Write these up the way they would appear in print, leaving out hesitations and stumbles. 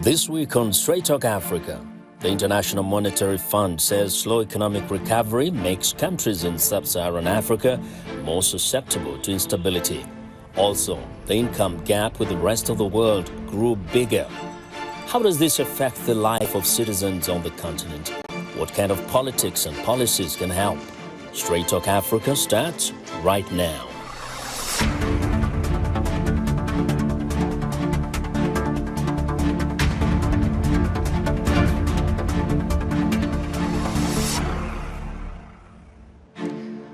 This week on Straight Talk Africa, the International Monetary Fund says slow economic recovery makes countries in sub-Saharan Africa more susceptible to instability. Also, the income gap with the rest of the world grew bigger. How does this affect the life of citizens on the continent? What kind of politics and policies can help? Straight Talk Africa starts right now.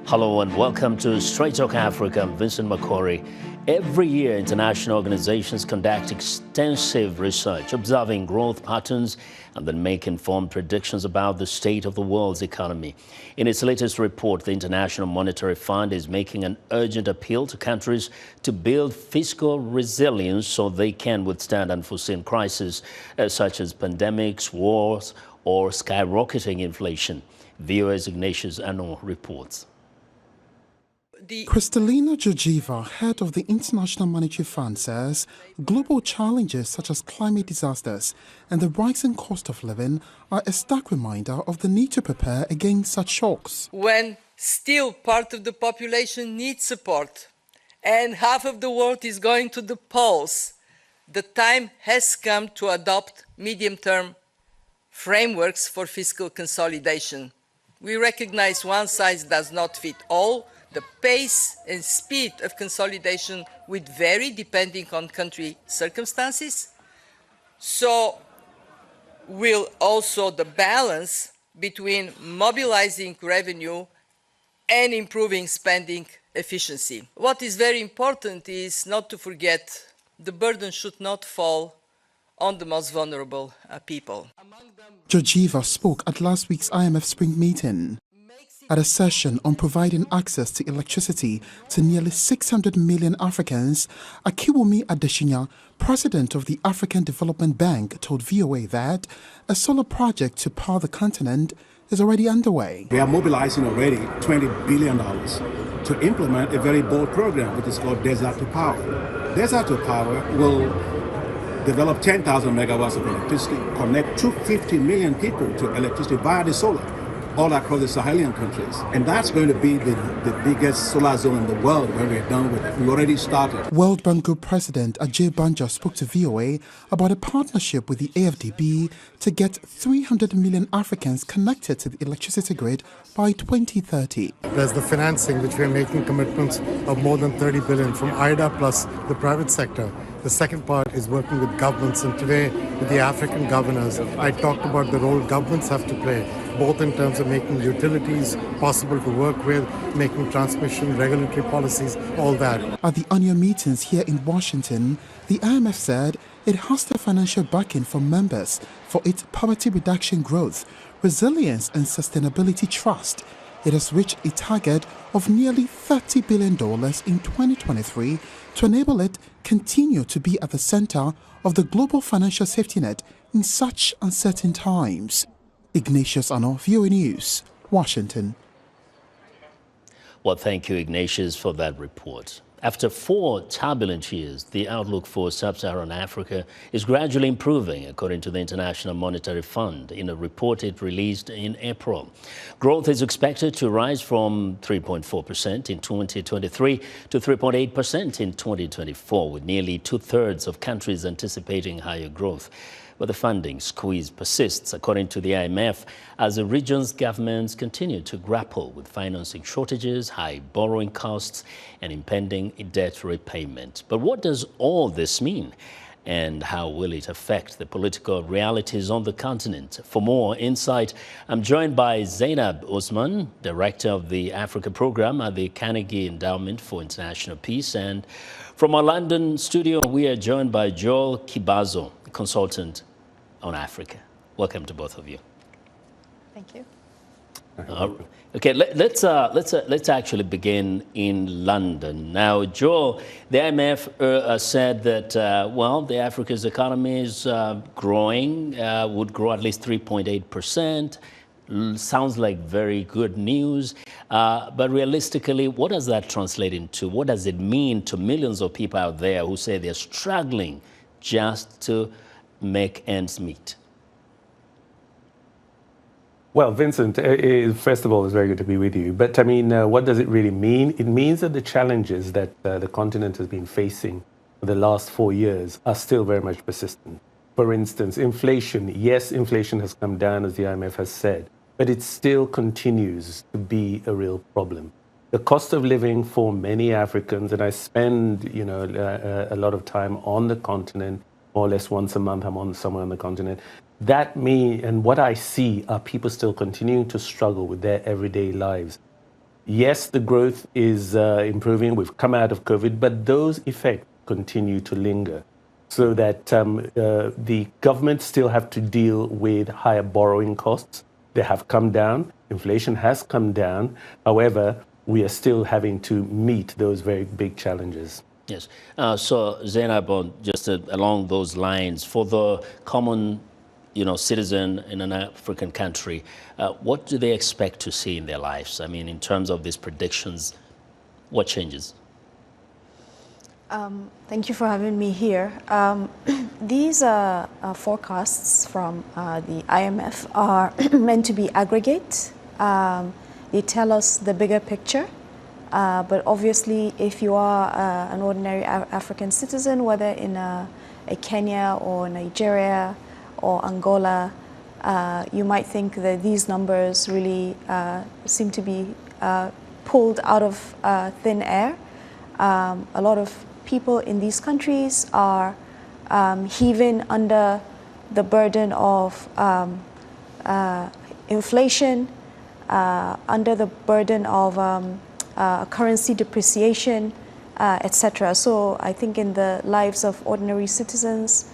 Hello and welcome to Straight Talk Africa. I'm Vincent Makori. Every year, international organizations conduct extensive research, observing growth patterns and then make informed predictions about the state of the world's economy. In its latest report, the International Monetary Fund is making an urgent appeal to countries to build fiscal resilience so they can withstand unforeseen crises such as pandemics, wars, or skyrocketing inflation. VOA's Ignatius Ano reports. Kristalina Georgieva, head of the International Monetary Fund, says global challenges such as climate disasters and the rising cost of living are a stark reminder of the need to prepare against such shocks. When still part of the population needs support and half of the world is going to the polls, the time has come to adopt medium-term frameworks for fiscal consolidation. We recognize one size does not fit all. The pace and speed of consolidation will vary depending on country circumstances. So will also the balance between mobilizing revenue and improving spending efficiency. What is very important is not to forget the burden should not fall on the most vulnerable people. Georgieva spoke at last week's IMF Spring meeting. At a session on providing access to electricity to nearly 600 million Africans, Akiwumi Adesina, president of the African Development Bank, told VOA that a solar project to power the continent is already underway. We are mobilizing already $20 billion to implement a very bold program, which is called Desert to Power. Desert to Power will develop 10,000 megawatts of electricity, connect 250 million people to electricity via the solar, all across the Sahelian countries. And that's going to be the biggest solar zone in the world when we're done with it. We've already started. World Bank Group President Ajay Banja spoke to VOA about a partnership with the AFDB to get 300 million Africans connected to the electricity grid by 2030. There's the financing, which we're making commitments of more than 30 billion from IDA plus the private sector. The second part is working with governments, and today with the African governors, I talked about the role governments have to play, both in terms of making utilities possible to work with, making transmission, regulatory policies, all that. At the annual meetings here in Washington, the IMF said it has the financial backing from members for its poverty reduction growth, resilience and sustainability trust. It has reached a target of nearly $30 billion in 2023 to enable it continue to be at the center of the global financial safety net in such uncertain times. Ignatius Ano, VOA News, Washington. Well, thank you, Ignatius, for that report. After 4 turbulent years, the outlook for sub-Saharan Africa is gradually improving, according to the International Monetary Fund, in a report it released in April. Growth is expected to rise from 3.4% in 2023 to 3.8% in 2024, with nearly 2/3 of countries anticipating higher growth. But the funding squeeze persists, according to the IMF, as the region's governments continue to grapple with financing shortages, high borrowing costs, and impending debt repayment. But what does all this mean? And how will it affect the political realities on the continent? For more insight, I'm joined by Zainab Usman, Director of the Africa Program at the Carnegie Endowment for International Peace. And from our London studio, we are joined by Joel Kibazo, consultant on Africa. Welcome to both of you. Thank you. Okay, let's actually begin in London. Now, Joel, the IMF said that, well, the Africa's economy is growing, would grow at least 3.8%. Sounds like very good news. But realistically, what does that translate into? What does it mean to millions of people out there who say they're struggling just to make ends meet? Well, Vincent, first of all, it's very good to be with you. But I mean, what does it really mean? It means that the challenges that the continent has been facing for the last 4 years are still very much persistent. For instance, inflation. Yes, inflation has come down, as the IMF has said, but it still continues to be a real problem. The cost of living for many Africans, and I spend, a lot of time on the continent, more or less once a month, I'm somewhere on the continent. That means, and what I see are people still continuing to struggle with their everyday lives. Yes, the growth is improving. We've come out of COVID, but those effects continue to linger. So that the government still have to deal with higher borrowing costs. They have come down. Inflation has come down. However, we are still having to meet those very big challenges. Yes. So Zainab, just along those lines, for the common, citizen in an African country, what do they expect to see in their lives? I mean, in terms of these predictions, what changes? Thank you for having me here. These forecasts from the IMF are meant to be aggregate. They tell us the bigger picture. But obviously, if you are an ordinary African citizen, whether in a Kenya or Nigeria or Angola, you might think that these numbers really seem to be pulled out of thin air. A lot of people in these countries are heaving under the burden of inflation, under the burden of currency depreciation, etc. So I think in the lives of ordinary citizens,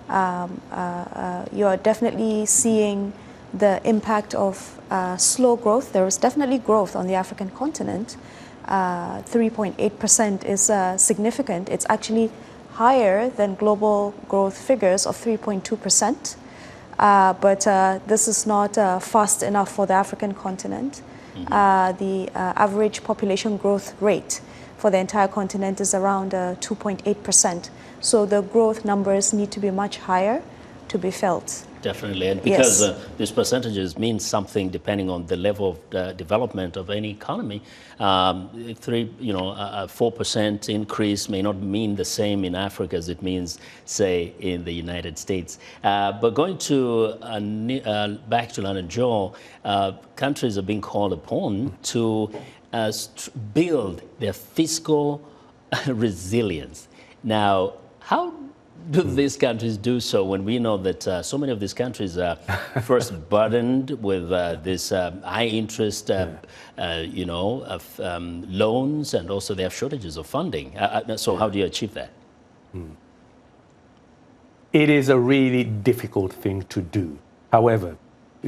you are definitely seeing the impact of slow growth. There is definitely growth on the African continent. 3.8% is significant. It's actually higher than global growth figures of 3.2%. But this is not fast enough for the African continent. The average population growth rate for the entire continent is around 2.8%. So the growth numbers need to be much higher to be felt. Definitely, and because these percentages mean something depending on the level of development of any economy. A 4% increase may not mean the same in Africa as it means, say, in the United States. But going to back to London, Joel, countries are being called upon to build their fiscal resilience. Now, how do these countries do so when we know that so many of these countries are first burdened with this high interest, loans, and also they have shortages of funding? So how do you achieve that? It is a really difficult thing to do. However,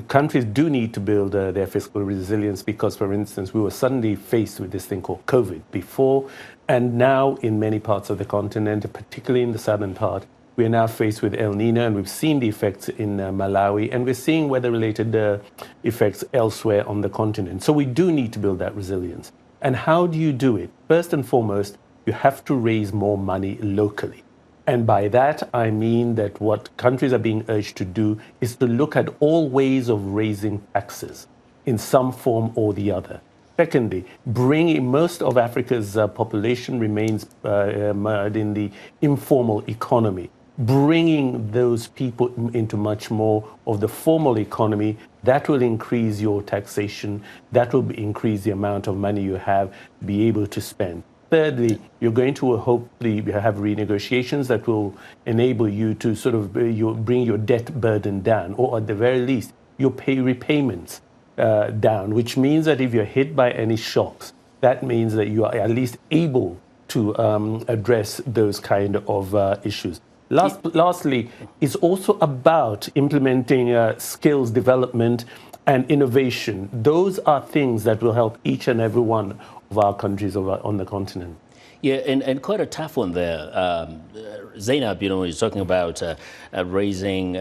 countries do need to build their fiscal resilience because, for instance, we were suddenly faced with this thing called COVID before, and now in many parts of the continent, particularly in the southern part, we are now faced with El Nino, and we've seen the effects in Malawi, and we're seeing weather-related effects elsewhere on the continent. So we do need to build that resilience. And how do you do it? First and foremost, you have to raise more money locally. And by that, I mean that what countries are being urged to do is to look at all ways of raising taxes in some form or the other. Secondly, most of Africa's population remains in the informal economy. Bringing those people into much more of the formal economy, that will increase your taxation, that will increase the amount of money you have to be able to spend. Thirdly, you're going to hopefully have renegotiations that will enable you to sort of bring your debt burden down, or at the very least, your repayments down, which means that if you're hit by any shocks, that means that you are at least able to address those kind of issues. Lastly, it's also about implementing skills development and innovation. Those are things that will help each and every one of our countries on the continent. Yeah, and quite a tough one there. Zainab, you know, you're talking about raising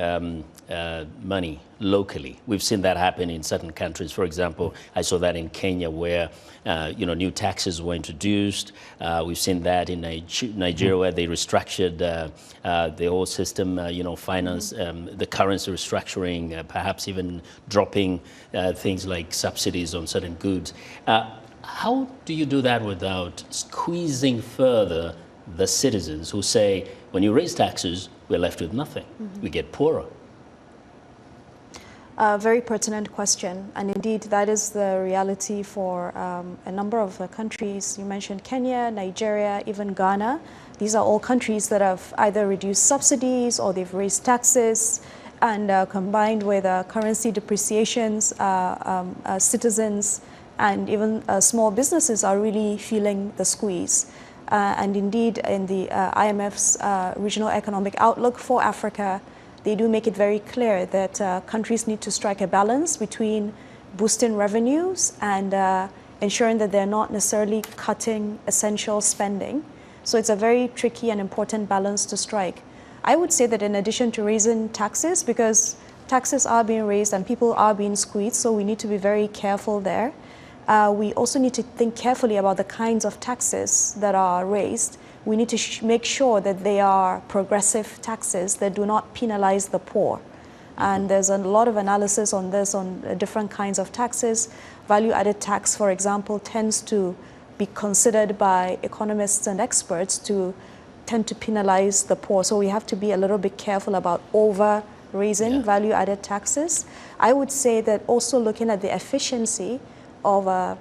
money locally. We've seen that happen in certain countries. For example, I saw that in Kenya where, you know, new taxes were introduced. We've seen that in Nigeria where they restructured the whole system, you know, finance, the currency restructuring, perhaps even dropping things like subsidies on certain goods. How do you do that without squeezing further the citizens who say, when you raise taxes, we're left with nothing. We get poorer. Very pertinent question. And indeed, that is the reality for a number of countries. You mentioned Kenya, Nigeria, even Ghana. These are all countries that have either reduced subsidies or they've raised taxes. And combined with currency depreciations, citizens and even small businesses are really feeling the squeeze. And indeed, in the IMF's Regional Economic Outlook for Africa, they do make it very clear that countries need to strike a balance between boosting revenues and ensuring that they're not necessarily cutting essential spending. So it's a very tricky and important balance to strike. I would say that in addition to raising taxes, because taxes are being raised and people are being squeezed, so we need to be very careful there. We also need to think carefully about the kinds of taxes that are raised. We need to make sure that they are progressive taxes that do not penalize the poor. And there's a lot of analysis on this, on different kinds of taxes. Value-added tax, for example, tends to be considered by economists and experts to tend to penalize the poor. So we have to be a little bit careful about over-raising value-added taxes. I would say that also looking at the efficiency of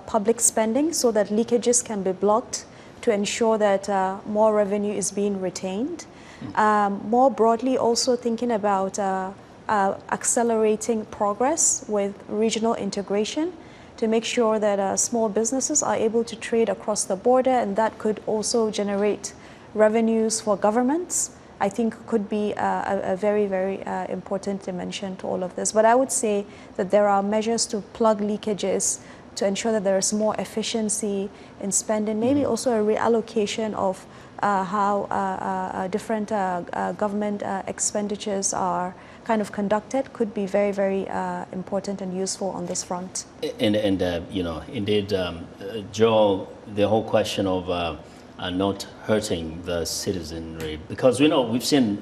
public spending so that leakages can be blocked to ensure that more revenue is being retained. More broadly, also thinking about accelerating progress with regional integration to make sure that small businesses are able to trade across the border, and that could also generate revenues for governments. I think could be a very, very important dimension to all of this. But I would say that there are measures to plug leakages to ensure that there is more efficiency in spending, maybe also a reallocation of how different government expenditures are kind of conducted could be very, very important and useful on this front. And you know, indeed, Joel, the whole question of not hurting the citizenry, because we know we've seen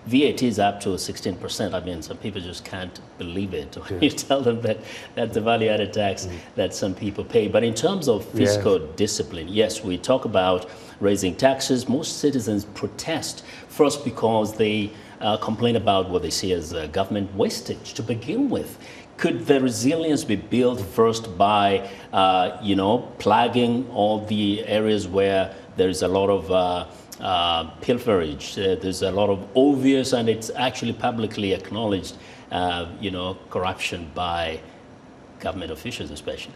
VAT is up to 16%. I mean, some people just can't believe it when you tell them that that's the value-added tax that some people pay. But in terms of fiscal discipline, yes, we talk about raising taxes. Most citizens protest first because they complain about what they see as government wastage to begin with. Could the resilience be built first by, you know, plugging all the areas where there's a lot of pilferage, there's a lot of obvious, and it's actually publicly acknowledged, you know, corruption by government officials especially?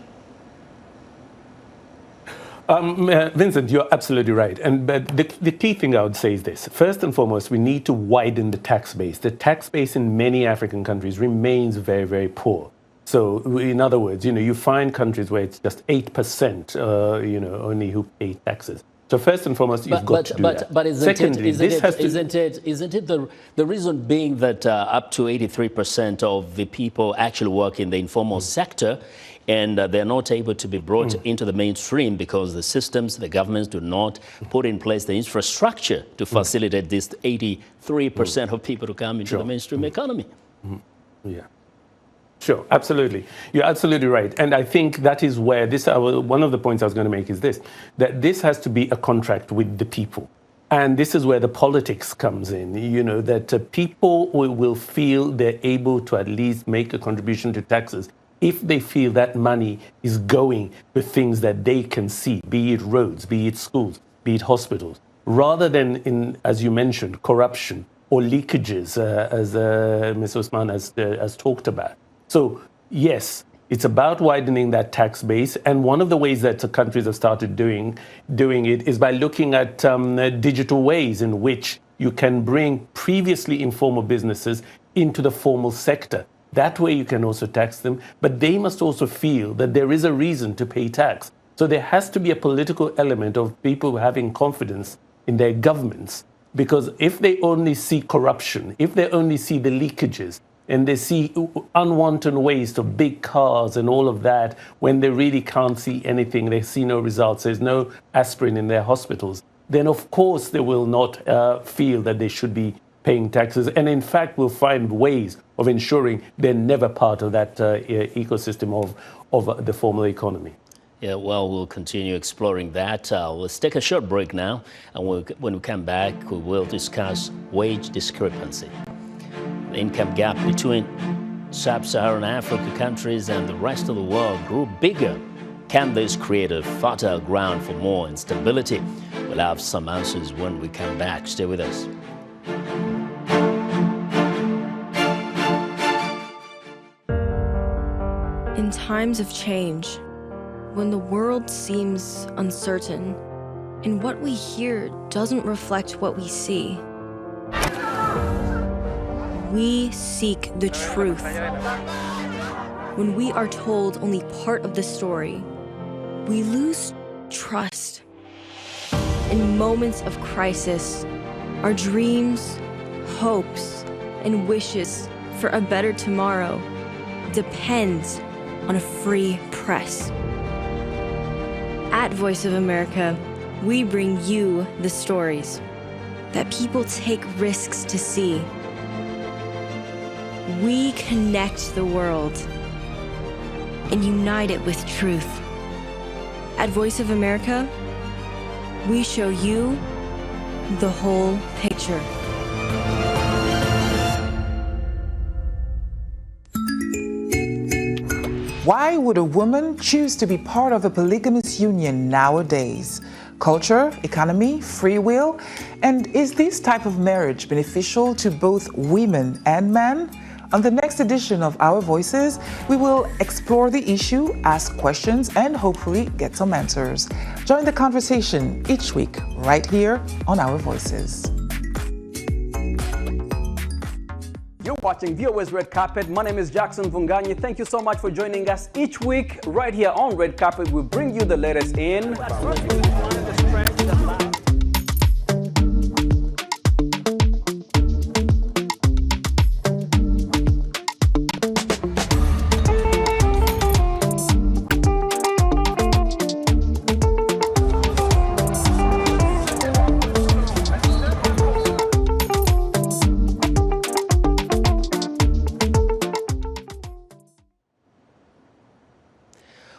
Vincent, you're absolutely right. But the key thing I would say is this. First and foremost, we need to widen the tax base. The tax base in many African countries remains very, very poor. So in other words, you know, you find countries where it's just 8%, you know, only who pay taxes. So first and foremost, you've got to do that. But isn't it the reason being that up to 83% of the people actually work in the informal sector, and they're not able to be brought into the mainstream because the systems, the governments do not put in place the infrastructure to facilitate this 83% of people to come into the mainstream economy? Yeah. Sure, absolutely. You're absolutely right. And I think that is where one of the points I was going to make is this, that this has to be a contract with the people. And this is where the politics comes in, you know, that people will feel they're able to at least make a contribution to taxes if they feel that money is going to things that they can see, be it roads, be it schools, be it hospitals, rather than in, as you mentioned, corruption or leakages, as Ms. Usman has talked about. So, yes, it's about widening that tax base. And one of the ways that countries have started doing it is by looking at digital ways in which you can bring previously informal businesses into the formal sector. That way you can also tax them, but they must also feel that there is a reason to pay tax. So there has to be a political element of people having confidence in their governments Because if they only see corruption, if they only see the leakages, and they see unwanted waste of big cars and all of that, when they really can't see anything, they see no results, there's no aspirin in their hospitals, then of course they will not feel that they should be paying taxes, and in fact will find ways of ensuring they're never part of that ecosystem of the formal economy. Yeah, well, we'll continue exploring that. Let's take a short break now, and when we come back, we will discuss wage discrepancy. The income gap between sub-Saharan Africa countries and the rest of the world grew bigger. Can this create a fertile ground for more instability? We'll have some answers when we come back. Stay with us. In times of change, when the world seems uncertain and what we hear doesn't reflect what we see, we seek the truth. When we are told only part of the story, we lose trust. In moments of crisis, our dreams, hopes, and wishes for a better tomorrow depends on a free press. At Voice of America, we bring you the stories that people take risks to see. We connect the world and unite it with truth. At Voice of America, we show you the whole picture. Why would a woman choose to be part of a polygamous union nowadays? Culture, economy, free will? And is this type of marriage beneficial to both women and men? On the next edition of Our Voices, we will explore the issue, ask questions, and hopefully get some answers. Join the conversation each week right here on Our Voices. You're watching VOA's Red Carpet. My name is Jackson Vunganyi. Thank you so much for joining us each week right here on Red Carpet. We bring you the latest in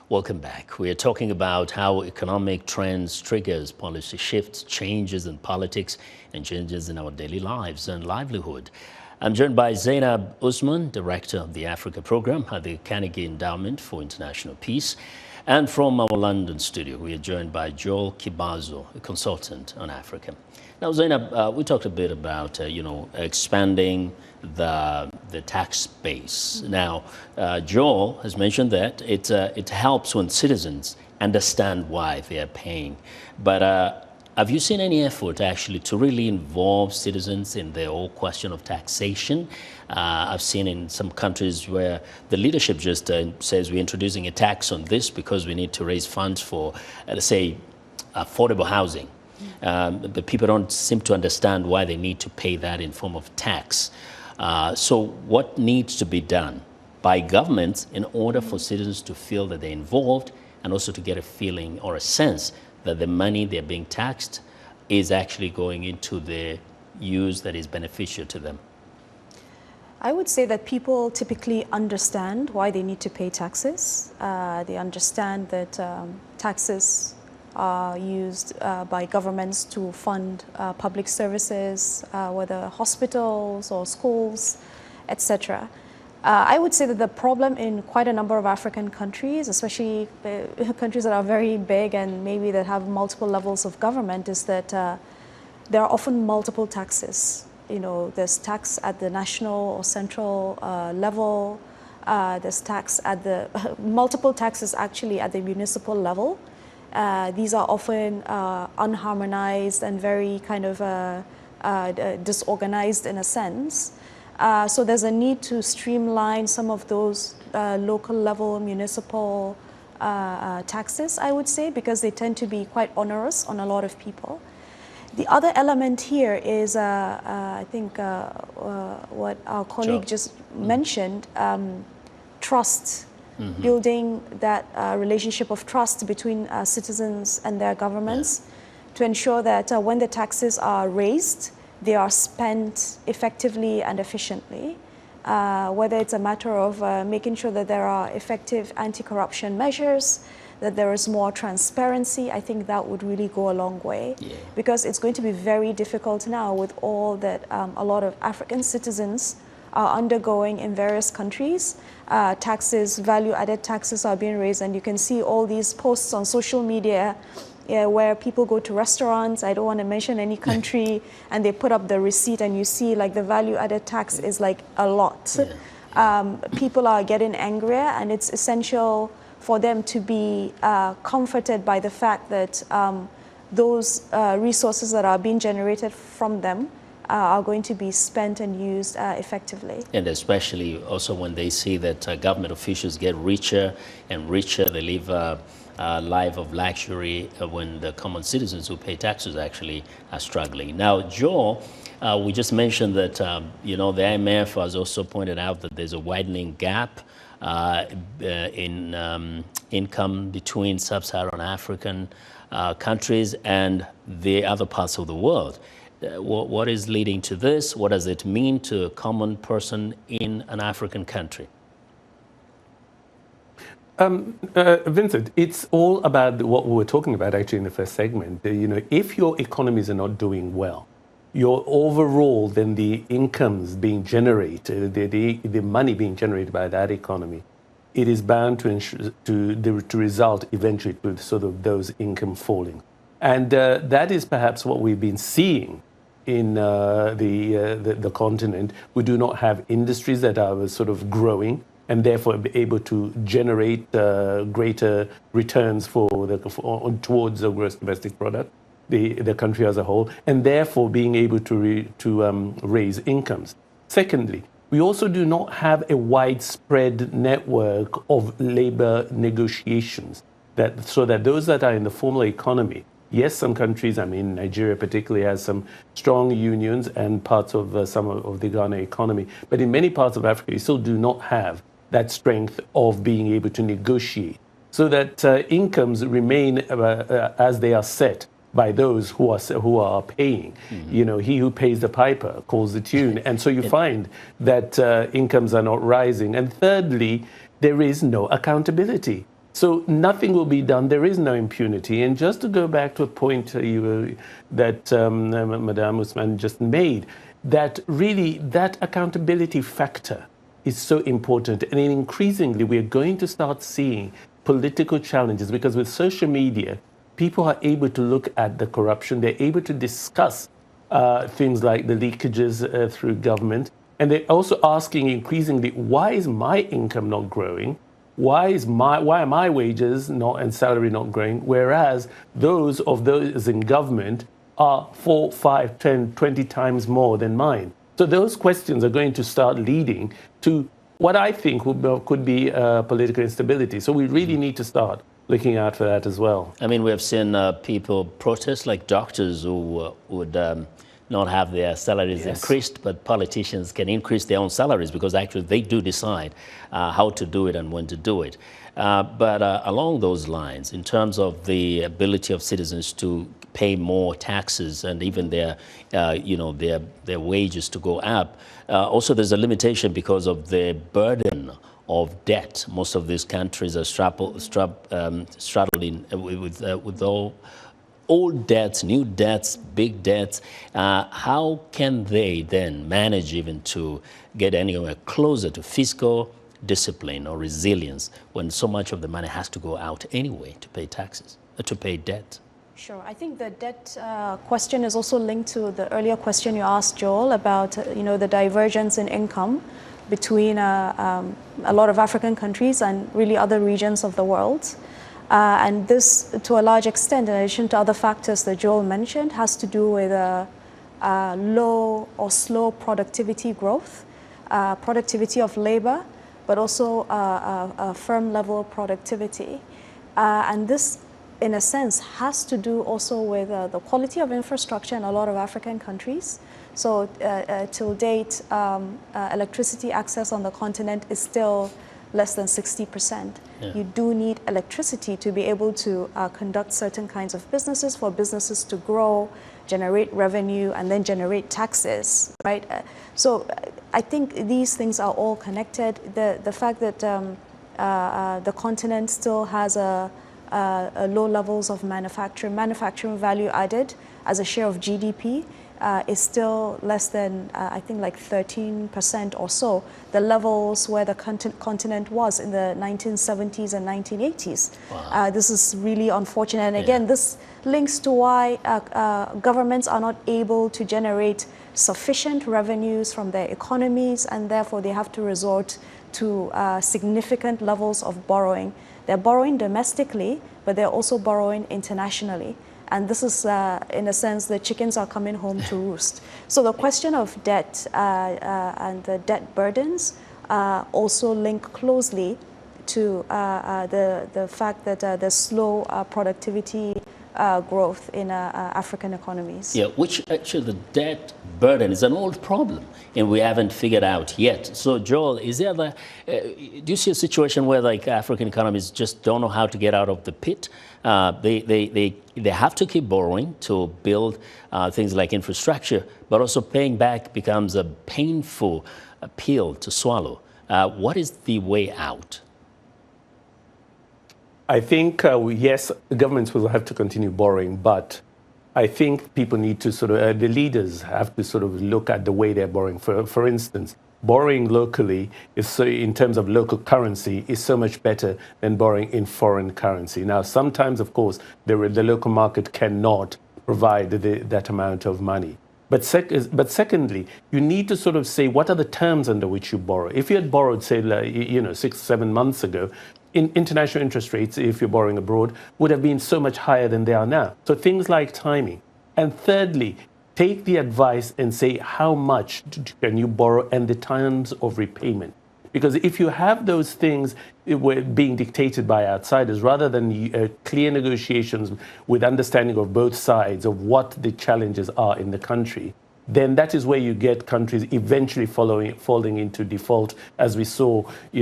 Welcome back. We are talking about how economic trends triggers policy shifts, changes in politics, and changes in our daily lives and livelihood. I'm joined by Zainab Usman, Director of the Africa Program at the Carnegie Endowment for International Peace. And from our London studio, we are joined by Joel Kibazo, a consultant on Africa. Now, Zainab, we talked a bit about, expanding the tax base. Now, Joel has mentioned that it helps when citizens understand why they are paying. But have you seen any effort actually to really involve citizens in the whole question of taxation? I've seen in some countries where the leadership just says we're introducing a tax on this because we need to raise funds for, let's say, affordable housing. But people don't seem to understand why they need to pay that in form of tax. So what needs to be done by governments in order for citizens to feel that they're involved and also to get a feeling or a sense that the money they're being taxed is actually going into the use that is beneficial to them? I would say that people typically understand why they need to pay taxes. They understand that taxes are used by governments to fund public services, whether hospitals or schools, etc. I would say that the problem in quite a number of African countries, especially countries that are very big and maybe that have multiple levels of government, is that there are often multiple taxes. There's tax at the national or central level. There's tax at the multiple taxes actually at the municipal level. These are often unharmonized and very kind of disorganized in a sense. So there's a need to streamline some of those local level municipal taxes, I would say, because they tend to be quite onerous on a lot of people. The other element here is, I think, what our colleague just mentioned, trust, building that relationship of trust between citizens and their governments to ensure that when the taxes are raised, they are spent effectively and efficiently. Whether it's a matter of making sure that there are effective anti-corruption measures, that there is more transparency, I think that would really go a long way. Because it's going to be very difficult now with all that a lot of African citizens are undergoing in various countries. Taxes, value-added taxes are being raised, and you can see all these posts on social media where people go to restaurants, I don't want to mention any country, and they put up the receipt and you see like the value-added tax is like a lot. People are getting angrier, and it's essential for them to be comforted by the fact that those resources that are being generated from them are going to be spent and used effectively. And especially also when they see that government officials get richer and richer, they live a life of luxury when the common citizens who pay taxes actually are struggling. Now, Joel, we just mentioned that, you know, the IMF has also pointed out that there's a widening gap in income between sub-Saharan African countries and the other parts of the world. What is leading to this? What does it mean to a common person in an African country? Vincent, it's all about what we were talking about actually in the first segment. You know, if your economies are not doing well, your overall, then the incomes being generated, the money being generated by that economy, it is bound to result eventually with sort of those income falling. And that is perhaps what we've been seeing in the continent. We do not have industries that are sort of growing and therefore be able to generate greater returns towards the gross domestic product, the country as a whole, and therefore being able to raise incomes. Secondly, we also do not have a widespread network of labor negotiations so that those that are in the formal economy, yes, some countries, I mean, Nigeria particularly has some strong unions and parts of some of the Ghana economy. But in many parts of Africa, you still do not have that strength of being able to negotiate so that incomes remain as they are set by those who are paying. You know, he who pays the piper calls the tune. And so you find that incomes are not rising. And thirdly, there is no accountability. So nothing will be done. There is no impunity. And just to go back to a point that Madame Usman just made, that really that accountability factor is so important. And increasingly, we're going to start seeing political challenges because with social media, people are able to look at the corruption. They're able to discuss things like the leakages through government. And they're also asking increasingly, why is my income not growing? Why are my wages and salary not growing? Whereas those in government are 4, 5, 10, 20 times more than mine. So those questions are going to start leading to what I think could be political instability. So we really need to start looking out for that as well. I mean, we have seen people protest, like doctors who would not have their salaries increased, but politicians can increase their own salaries because actually they do decide how to do it and when to do it. But along those lines, in terms of the ability of citizens to pay more taxes and even their wages to go up, also there's a limitation because of the burden of debt. Most of these countries are straddling with all old debts, new debts, big debts. How can they then manage even to get anywhere closer to fiscal discipline or resilience when so much of the money has to go out anyway to pay taxes, to pay debt? Sure. I think the debt question is also linked to the earlier question you asked, Joel, about the divergence in income between a lot of African countries and really other regions of the world. And this, to a large extent, in addition to other factors that Joel mentioned, has to do with low or slow productivity growth, productivity of labor, but also firm level productivity. And this in a sense, has to do also with the quality of infrastructure in a lot of African countries. So till date, electricity access on the continent is still less than 60%. Yeah. You do need electricity to be able to conduct certain kinds of businesses, for businesses to grow, generate revenue, and then generate taxes, right? So I think these things are all connected. The fact that the continent still has a low levels of manufacturing value added as a share of GDP is still less than, I think, like 13% or so, the levels where the continent was in the 1970s and 1980s. Wow. This is really unfortunate. And again, this links to why governments are not able to generate sufficient revenues from their economies, and therefore they have to resort to significant levels of borrowing. They're borrowing domestically, but they're also borrowing internationally. And this is, in a sense, the chickens are coming home to roost. So the question of debt and the debt burdens also link closely to the fact that there's slow productivity growth in African economies. Yeah, which actually the debt burden is an old problem and we haven't figured out yet. So Joel, is there do you see a situation where like African economies just don't know how to get out of the pit? They have to keep borrowing to build things like infrastructure, but also paying back becomes a painful pill to swallow. What is the way out? I think, yes, governments will have to continue borrowing, but I think people need to sort of, the leaders have to sort of look at the way they're borrowing. For instance, borrowing locally, is so, in terms of local currency, is so much better than borrowing in foreign currency. Now, sometimes, of course, the local market cannot provide that amount of money. But secondly, you need to sort of say, what are the terms under which you borrow? If you had borrowed, say, 6 or 7 months ago, international interest rates, if you're borrowing abroad, would have been so much higher than they are now. So things like timing. And thirdly, take the advice and say how much can you borrow and the terms of repayment. Because if you have those things being dictated by outsiders, rather than clear negotiations with understanding of both sides of what the challenges are in the country, then that is where you get countries eventually falling into default, as we saw, by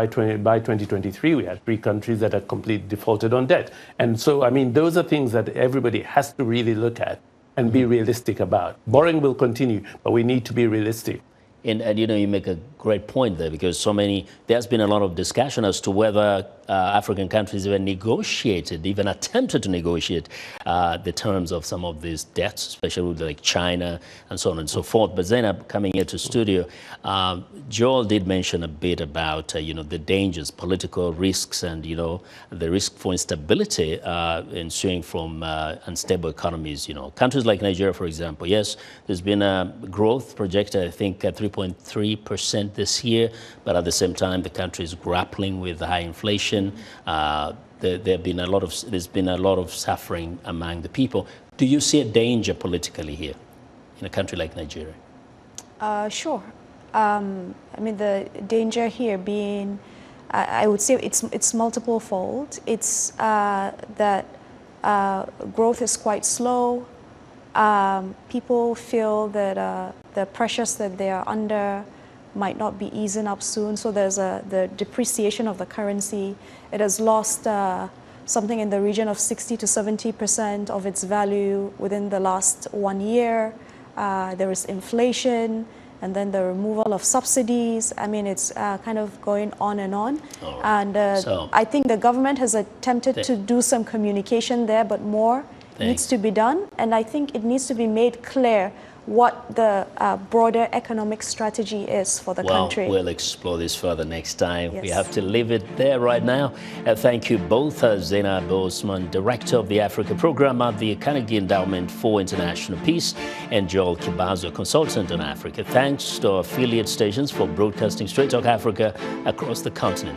2023, we had 3 countries that had completely defaulted on debt. And so, I mean, those are things that everybody has to really look at and be realistic about. Borrowing will continue, but we need to be realistic. And you make a great point there, because there's been a lot of discussion as to whether African countries even attempted to negotiate the terms of some of these debts, especially like China and so on and so forth. But Zainab, coming here to studio, Joel did mention a bit about, the dangers, political risks, and, the risk for instability ensuing from unstable economies. Countries like Nigeria, for example, yes, there's been a growth projected, I think, at 3.3% this year, but at the same time, the country is grappling with high inflation. There's been a lot of suffering among the people. Do you see a danger politically here in a country like Nigeria? Sure. I mean, the danger here being, I would say it's multiple fold. It's that growth is quite slow. People feel that the pressures that they are under might not be easing up soon. So there's the depreciation of the currency. It has lost something in the region of 60 to 70% of its value within the last 1 year. There is inflation, and then the removal of subsidies. I mean, it's kind of going on and on. Oh, and I think the government has attempted to do some communication there, but more needs to be done. And I think it needs to be made clear what the broader economic strategy is for the country. We'll explore this further next time. Yes. We have to leave it there right now. Thank you both, Zainab Usman, Director of the Africa Program at the Carnegie Endowment for International Peace, and Joel Kibazo, Consultant on Africa. Thanks to our affiliate stations for broadcasting Straight Talk Africa across the continent.